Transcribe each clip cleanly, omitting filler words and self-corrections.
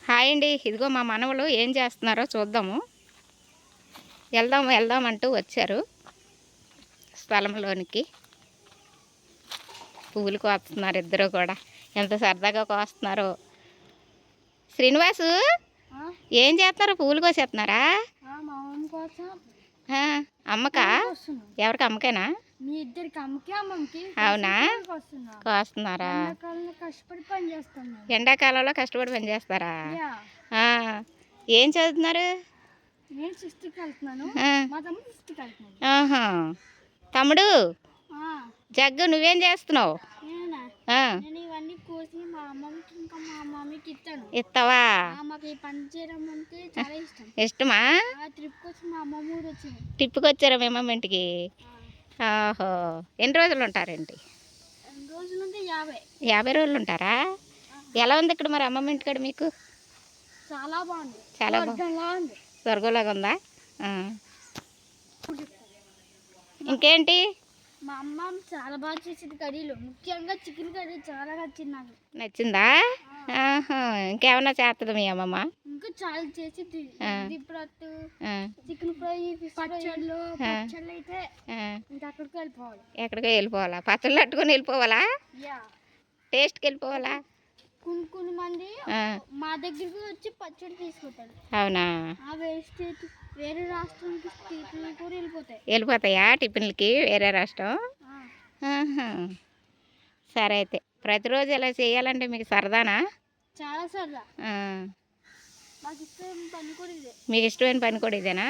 Hi అండి. ఇదిగో మా మనవలు ఏం చేస్తున్నారో చూద్దాము. వెళ్దాం అంటూ వచ్చారు స్థలంలోనికి. పువ్వులు కోస్తున్నారు ఇద్దరు కూడా. ఎంత సరదాగా కోస్తున్నారో. శ్రీనివాసు ఏం చేస్తున్నారు? పువ్వులు కోసేస్తున్నారా? అమ్మకా? ఎవరికి? అమ్మకేనా? అవునా, కోస్తున్నారా? ఎండాకాలంలో కష్టపడి పని చేస్తారా? ఏం చదువుతున్నారు? తమ్ముడు జగ్గు నువ్వేం చేస్తున్నావు? ఇస్తావా? ఇష్టమా? ట్రిప్కి వచ్చారా మీ అమ్మమ్మ ఇంటికి? ఓహో, ఎన్ని రోజులు ఉంటారేంటి? 50 రోజులు ఉంటారా? ఎలా ఉంది ఇక్కడ మరి అమ్మమ్మ ఇంటికాడ మీకు? చాలా బాగుంది. చాలా బాగుంది. స్వర్గంలాగా ఉందా? ఇంకేంటి? మా అమ్మ చాలా బాగా చేసేది కర్రీలు, ముఖ్యంగా చికెన్ కర్రీ చాలా నచ్చింది నాకు. నచ్చిందా? ఇంకేమన్నా చేస్తుంది మీ అమ్మమ్మ? ఇంకా చాలా చేసింది. చికెన్ ఫ్రై, పచ్చళ్ళు అయితే ఇంకా అక్కడికి వెళ్ళిపోవాలి. ఎక్కడికో వెళ్ళిపోవాలా? పచ్చళ్ళు అట్టుకొని వెళ్ళిపోవాలా? టేస్ట్కి వెళ్ళిపోవాలా? కొన్ని మంది మా దగ్గరికి వచ్చి పచ్చడి తీసుకుంటారు. అవునా? వేరే రాష్ట్రానికి కూడా వెళ్ళిపోతాయా టిఫిన్లకి? వేరే రాష్ట్రం? సరే అయితే ప్రతిరోజు ఇలా చేయాలంటే మీకు సరదానా? చాలా సరదా. మీకు ఇష్టమైన పని కూడా ఇదేనా?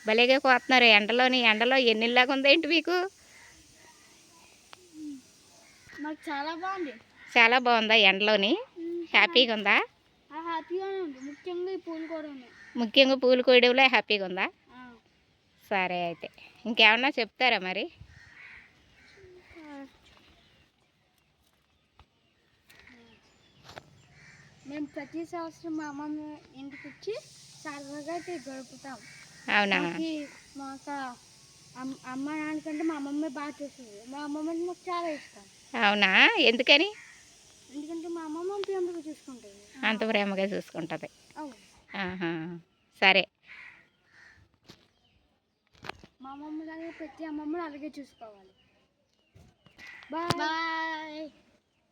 భలేగా కోస్తున్నారు ఎండలో ఎన్నిలాగా ఉందేంటి మీకు? నాకు చాలా బాగుంది. చాలా బాగుందా? ఎండలోని హ్యాపీగా ఉందా? హ్యాపీగానే ఉంది. ముఖ్యంగా ఈ పూలు కూడా ఉన్నాయి. ముఖ్యంగా పూలు కోయడంలో హ్యాపీగా ఉందా? సరే అయితే ఇంకేమన్నా చెప్తారా మరి? మేము ప్రతి సంవత్సరం మా అమ్మమ్మ ఇంటికి వచ్చి సరదాగా గడుపుతాం. అవునా? మాకు అమ్మ నాన్నకంటే మా అమ్మమ్మ బాగా చేస్తుంది. మా అమ్మమ్మ మాకు చాలా ఇష్టం. అవునా? ఎందుకని? ఎందుకంటే మా అమ్మమ్మ ప్రేమగా చూసుకుంటుంది. అంత ప్రేమగా చూసుకుంటుంది. సరే, మా అమ్మమ్మ లాగా ప్రతి అమ్మమ్మని అలాగే చూసుకోవాలి. బాయ్.